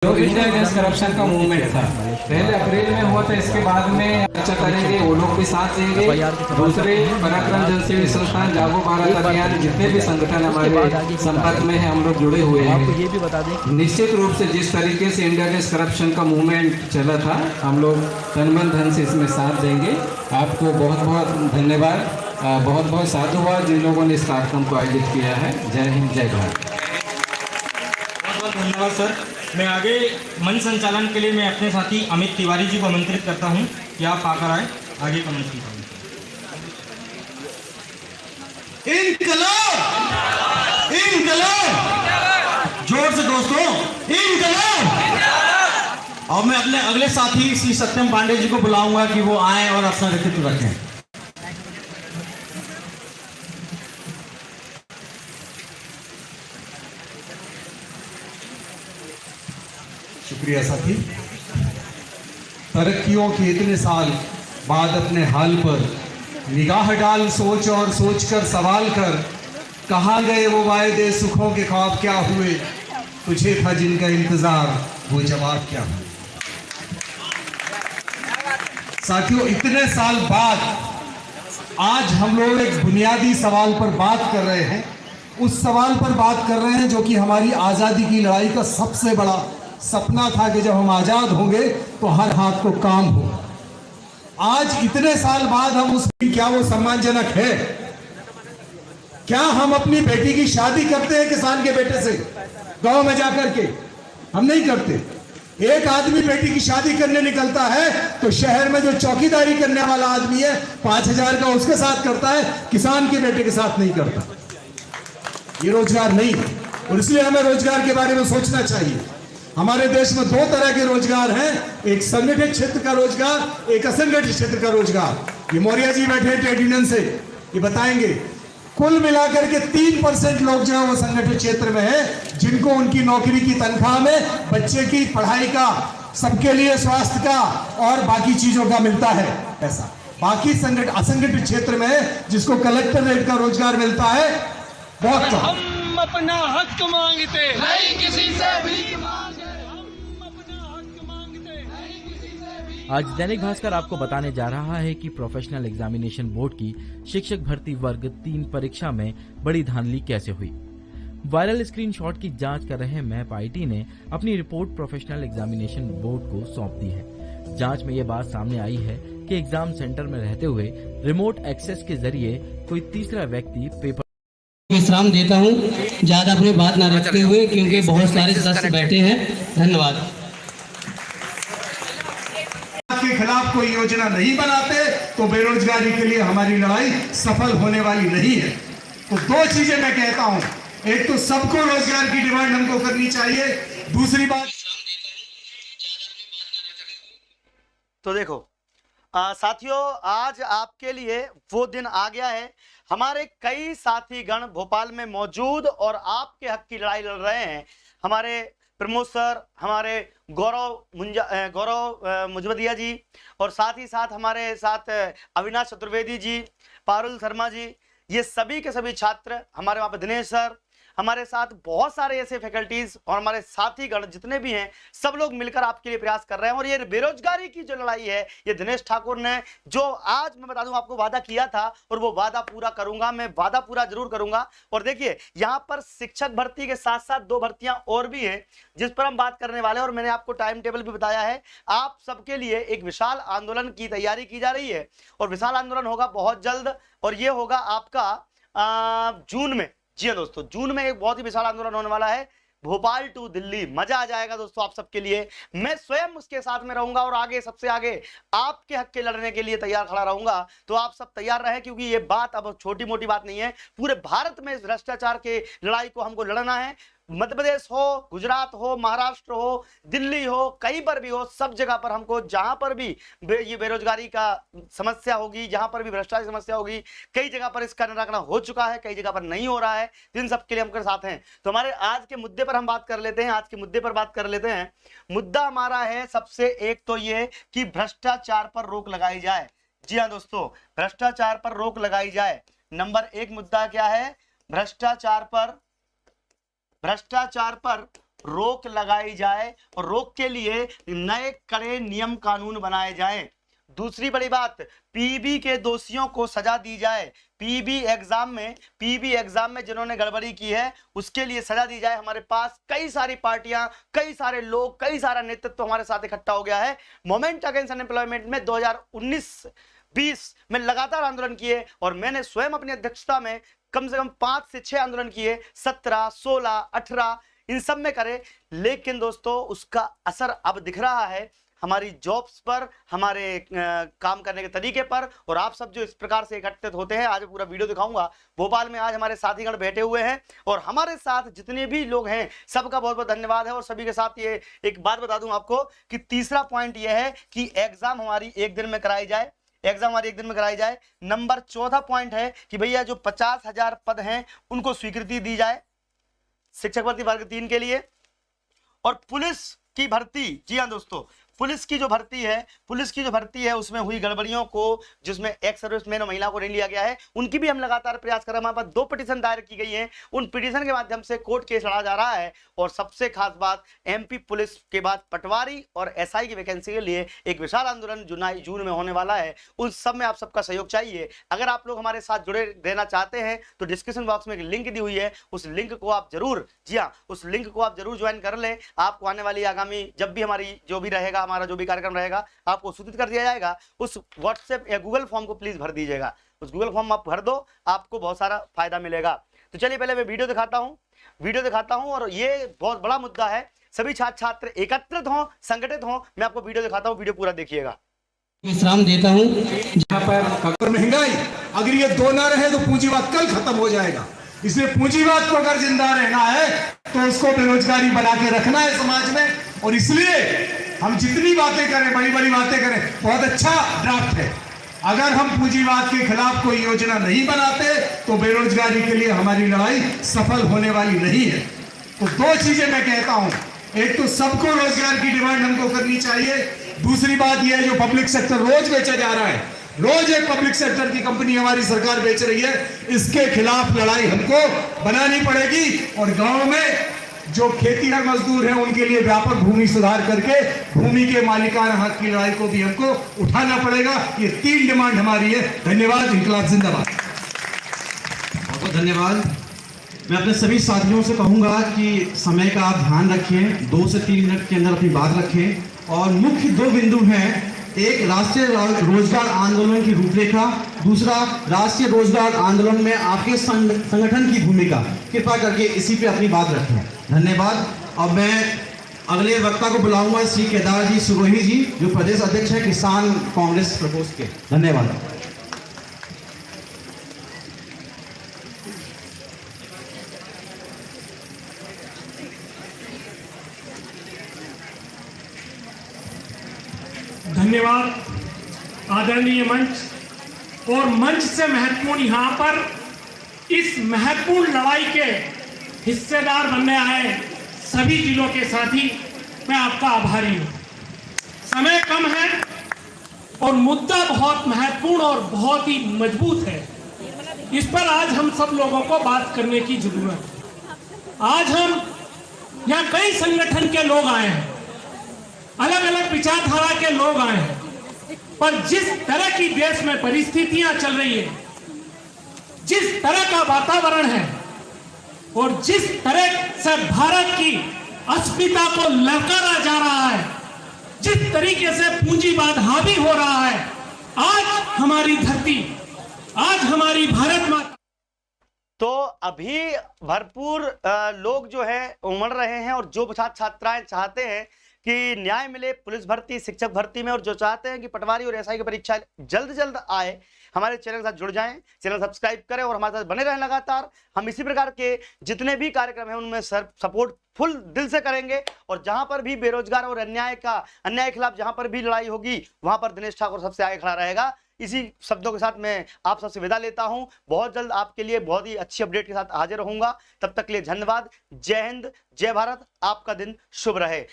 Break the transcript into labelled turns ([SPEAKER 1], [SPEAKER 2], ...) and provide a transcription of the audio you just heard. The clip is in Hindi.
[SPEAKER 1] जो इंडिया अगेंस्ट करप्शन का मूवमेंट था, पहले अप्रैल में हुआ था। इसके बाद में चर्चा करेंगे, वो लोग भी साथ देंगे। दूसरे पराक्रम जनसेवी संस्थान, जागो भारत अभियान, जितने भी संगठन हमारे संपर्क में है, हम लोग जुड़े हुए हैं।
[SPEAKER 2] ये भी बता दें
[SPEAKER 1] निश्चित रूप से जिस तरीके से इंडिया अगेंस्ट करप्शन का मूवमेंट चला था, हम लोग तन मन धन से इसमें साथ देंगे। आपको बहुत बहुत धन्यवाद, बहुत बहुत साधुवाद जिन लोगों ने इस कार्यक्रम को आयोजित किया है। जय हिंद, जय भारत।
[SPEAKER 3] बहुत बहुत धन्यवाद सर। मैं आगे मंच संचालन के लिए मैं अपने साथी अमित तिवारी जी को आमंत्रित करता हूं कि आप आकर आए आगे का मंच संचालन।
[SPEAKER 4] इनकलाब, इनकलाब, जोर से दोस्तों, इनकलाब। और मैं अपने अगले साथी श्री सत्यम पांडे जी को बुलाऊंगा कि वो आए और अपना व्यक्तित्व रखें। शुक्रिया साथी। तरक्कियों के इतने साल बाद अपने हाल पर निगाह डाल, सोच और सोच कर सवाल कर, कहाँ गए वो वायदे, सुखों के ख्वाब क्या हुए, तुझे था जिनका इंतजार, वो जवाब क्या हुआ। साथियों, इतने साल बाद आज हम लोग एक बुनियादी सवाल पर बात कर रहे हैं। उस सवाल पर बात कर रहे हैं जो कि हमारी आज़ादी की लड़ाई का सबसे बड़ा सपना था कि जब हम आज़ाद होंगे तो हर हाथ को काम हो। आज इतने साल बाद हम उस, क्या वो सम्मानजनक है? क्या हम अपनी बेटी की शादी करते हैं किसान के बेटे से गांव में जाकर के? हम नहीं करते। एक आदमी बेटी की शादी करने निकलता है तो शहर में जो चौकीदारी करने वाला आदमी है 5,000 का उसके साथ करता है, किसान के बेटे के साथ नहीं करता। ये रोजगार नहीं है और इसलिए हमें रोजगार के बारे में सोचना चाहिए। हमारे देश में दो तरह के रोजगार हैं, एक संगठित क्षेत्र का रोजगार, एक असंगठित क्षेत्र का रोजगार। ये मौर्य जी बैठे ट्रेड यूनियन से, ये बताएंगे। कुल मिलाकर के 3% लोग जो है वो संगठित क्षेत्र में है, जिनको उनकी नौकरी की तनख्वाह में बच्चे की पढ़ाई का, सबके लिए स्वास्थ्य का और बाकी चीजों का मिलता है पैसा। बाकी असंगठित क्षेत्र में है, जिसको कलेक्टर रेट का रोजगार मिलता है, बहुत कम।
[SPEAKER 5] हम अपना हक मांगते नहीं किसी से भी मांगे।
[SPEAKER 2] आज दैनिक भास्कर आपको बताने जा रहा है कि प्रोफेशनल एग्जामिनेशन बोर्ड की शिक्षक भर्ती वर्ग 3 परीक्षा में बड़ी धांधली कैसे हुई। वायरल स्क्रीनशॉट की जांच कर रहे मैप आईटी ने अपनी रिपोर्ट प्रोफेशनल एग्जामिनेशन बोर्ड को सौंप दी है। जांच में ये बात सामने आई है कि एग्जाम सेंटर में रहते हुए रिमोट एक्सेस के जरिए कोई तीसरा व्यक्ति पेपर
[SPEAKER 6] विश्राम देता हूं, ज्यादा अपनी बात ना रखते हुए, क्योंकि बहुत सारे सदस्य बैठे हैं। धन्यवाद।
[SPEAKER 4] के खिलाफ कोई योजना नहीं बनाते तो बेरोजगारी के लिए हमारी लड़ाई सफल होने वाली नहीं है। तो दो चीजें मैं कहता हूं, एक तो सबको रोजगार की डिमांड हमको करनी चाहिए, दूसरी बात।
[SPEAKER 7] तो देखो साथियों, आज आपके लिए वो दिन आ गया है। हमारे कई साथी गण भोपाल में मौजूद और आपके हक की लड़ाई लड़ रहे हैं। हमारे प्रमोद सर, हमारे गौरव मुजवदिया जी, और साथ ही साथ हमारे साथ अविनाश चतुर्वेदी जी, पारुल शर्मा जी, ये सभी के सभी छात्र, हमारे वहाँ पे दिनेश सर, हमारे साथ बहुत सारे ऐसे फैकल्टीज और हमारे साथी गण जितने भी हैं, सब लोग मिलकर आपके लिए प्रयास कर रहे हैं। और ये बेरोजगारी की जो लड़ाई है, ये दिनेश ठाकुर ने जो आज मैं बता दूं आपको वादा किया था, और वो वादा पूरा करूंगा, मैं वादा पूरा जरूर करूंगा। और देखिए, यहाँ पर शिक्षक भर्ती के साथ साथ 2 भर्तियां और भी हैं जिस पर हम बात करने वाले हैं, और मैंने आपको टाइम टेबल भी बताया है। आप सबके लिए एक विशाल आंदोलन की तैयारी की जा रही है, और विशाल आंदोलन होगा बहुत जल्द, और ये होगा आपका जून में। जी हाँ दोस्तों, जून में एक बहुत ही विशाल आंदोलन होने वाला है, भोपाल टू दिल्ली। मजा आ जाएगा दोस्तों आप सबके लिए। मैं स्वयं उसके साथ में रहूंगा और आगे सबसे आगे आपके हक के लड़ने के लिए तैयार खड़ा रहूंगा। तो आप सब तैयार रहें, क्योंकि ये बात अब छोटी मोटी बात नहीं है। पूरे भारत में इस भ्रष्टाचार के लड़ाई को हमको लड़ना है। मध्य प्रदेश हो, गुजरात हो, महाराष्ट्र हो, दिल्ली हो, कहीं पर भी हो, सब जगह पर हमको, जहां पर भी ये बेरोजगारी का समस्या होगी, जहां पर भी भ्रष्टाचार की समस्या होगी, कई जगह पर इसका निराकरण हो चुका है, कई जगह पर नहीं हो रहा है, इन सब के लिए हम साथ हैं। तो हमारे आज के मुद्दे पर हम बात कर लेते हैं। आज के मुद्दे पर बात कर लेते हैं। मुद्दा हमारा है सबसे एक तो ये कि भ्रष्टाचार पर रोक लगाई जाए। जी हाँ दोस्तों, भ्रष्टाचार पर रोक लगाई जाए। नंबर 1 मुद्दा क्या है? भ्रष्टाचार पर रोक लगाई जाए और रोक के लिए नए कड़े नियम कानून बनाए जाएं। दूसरी बड़ी बात, पीबी के दोषियों को सजा दी जाए। पीबी एग्जाम में जिन्होंने गड़बड़ी की है उसके लिए सजा दी जाए। हमारे पास कई सारी पार्टियां, कई सारे लोग, कई सारा नेतृत्व हमारे साथ इकट्ठा हो गया है। मोमेंट अगेंस्ट अनएम्प्लॉयमेंट में 2019-20 में लगातार आंदोलन किए और मैंने स्वयं अपनी अध्यक्षता में कम से कम 5 से 6 आंदोलन किए, 17, 16, 18 इन सब में करे। लेकिन दोस्तों उसका असर अब दिख रहा है हमारी जॉब्स पर, हमारे काम करने के तरीके पर। और आप सब जो इस प्रकार से एकत्रित होते हैं, आज पूरा वीडियो दिखाऊंगा। भोपाल में आज हमारे साथीगण बैठे हुए हैं और हमारे साथ जितने भी लोग हैं सबका बहुत बहुत धन्यवाद है। और सभी के साथ ये एक बात बता दूं आपको कि तीसरा पॉइंट ये है कि एग्जाम हमारी एक दिन में कराई जाए। नंबर 14 पॉइंट है कि भैया जो 50,000 पद हैं उनको स्वीकृति दी जाए शिक्षक भर्ती वर्ग 3 के लिए। और पुलिस की भर्ती, जी हाँ दोस्तों, पुलिस की जो भर्ती है उसमें हुई गड़बड़ियों को, जिसमें एक्स सर्विसमैन और महिला को नहीं लिया गया है, उनकी भी हम लगातार प्रयास कर रहे हैं। हमारे पास 2 पिटीशन दायर की गई हैं, उन पिटीशन के माध्यम से कोर्ट केस लड़ा जा रहा है। और सबसे खास बात, एमपी पुलिस के बाद पटवारी और एसआई की वैकेंसी के लिए एक विशाल आंदोलन जून में होने वाला है। उन सब में आप सबका सहयोग चाहिए। अगर आप लोग हमारे साथ जुड़े रहना चाहते हैं तो डिस्क्रिप्शन बॉक्स में एक लिंक दी हुई है, उस लिंक को आप जरूर, जी हाँ, उस लिंक को आप जरूर ज्वाइन कर लें। आपको आने वाली आगामी जब भी हमारी जो भी रहेगा, हमारा जो भी कार्यक्रम रहेगा, आपको सूचित कर दिया जाएगा। उस व्हाट्सएप या गूगल फॉर्म को प्लीज भर दीजिएगा। उस गूगल फॉर्म आप भर दो, आपको बहुत सारा फायदा मिलेगा। तो चलिए पहले मैं वीडियो दिखाता हूं और ये बहुत बड़ा मुद्दा है। सभी छात्र छात्र एकत्रित हों, संगठित हों। मैं आपको वीडियो दिखाता हूं, वीडियो पूरा देखिएगा।
[SPEAKER 6] विश्राम देता हूँ।
[SPEAKER 1] यहाँ पर
[SPEAKER 4] और महंगाई, अगर ये 2 ना रहे तो पूंजीवाद कल खत्म हो जाएगा। इसलिए पूंजीवाद को अगर जिंदा रहना है तो उसको बेरोजगारी बना के रखना है समाज में। और इसलिए हम जितनी बातें करें, बड़ी बड़ी बातें करें, बहुत अच्छा ड्राफ्ट है। अगर हम पूंजीवाद के खिलाफ कोई योजना नहीं बनाते तो बेरोजगारी के लिए हमारी लड़ाई सफल होने वाली नहीं है। तो 2 चीजें मैं कहता हूं, एक तो सबको रोजगार की डिमांड हमको करनी चाहिए। दूसरी बात यह है जो पब्लिक सेक्टर रोज बेचा जा रहा है, रोज एक पब्लिक सेक्टर की कंपनी हमारी सरकार बेच रही है, इसके खिलाफ लड़ाई हमको बनानी पड़ेगी। और गांव में जो खेतीहर मजदूर हैं उनके लिए व्यापक भूमि सुधार करके भूमि के मालिकाना हक की लड़ाई को भी हमको उठाना पड़ेगा। ये 3 डिमांड हमारी है। धन्यवाद। इंकलाब जिंदाबाद।
[SPEAKER 8] बहुत बहुत धन्यवाद। मैं अपने सभी साथियों से कहूंगा कि समय का आप ध्यान रखें, 2 से 3 मिनट के अंदर अपनी बात रखें। और मुख्य 2 बिंदु हैं, एक राष्ट्रीय रोजगार आंदोलन की रूपरेखा, दूसरा राष्ट्रीय रोजगार आंदोलन में आपके संगठन की भूमिका। कृपया करके इसी पे अपनी बात रखें। धन्यवाद। अब मैं अगले वक्ता को बुलाऊंगा, श्री केदार जी सुरोही जी, जो प्रदेश अध्यक्ष है किसान कांग्रेस प्रकोष्ठ के। धन्यवाद।
[SPEAKER 5] धन्यवाद आदरणीय मंच। और मंच से महत्वपूर्ण यहाँ पर इस महत्वपूर्ण लड़ाई के हिस्सेदार बनने आए सभी जिलों के साथी, मैं आपका आभारी हूँ। समय कम है और मुद्दा बहुत महत्वपूर्ण और बहुत ही मजबूत है। इस पर आज हम सब लोगों को बात करने की जरूरत है। आज हम यहाँ कई संगठन के लोग आए हैं, अलग अलग विचारधारा के लोग आए हैं, पर जिस तरह की देश में परिस्थितियां चल रही है, जिस तरह का वातावरण है और जिस तरह से भारत की अस्मिता को ललकारा जा रहा है, जिस तरीके से पूंजीवाद हावी हो रहा है, आज हमारी धरती, आज हमारी भारत माता।
[SPEAKER 7] तो अभी भरपूर लोग जो है उमड़ रहे हैं और जो छात्र छात्राएं चाहते हैं कि न्याय मिले पुलिस भर्ती, शिक्षक भर्ती में, और जो चाहते हैं कि पटवारी और एसआई की परीक्षा जल्द जल्द आए, हमारे चैनल के साथ जुड़ जाएं, चैनल सब्सक्राइब करें और हमारे साथ बने रहें लगातार। हम इसी प्रकार के जितने भी कार्यक्रम हैं उनमें सपोर्ट फुल दिल से करेंगे। और जहां पर भी बेरोजगार और अन्याय के खिलाफ जहां पर भी लड़ाई होगी वहां पर दिनेश ठाकुर सबसे आगे खड़ा रहेगा। इसी शब्दों के साथ मैं आप सबसे विदा लेता हूं। बहुत जल्द आपके लिए बहुत ही अच्छी अपडेट के साथ हाजिर रहूंगा। तब तक के लिए धन्यवाद। जय हिंद, जय भारत। आपका दिन शुभ रहे।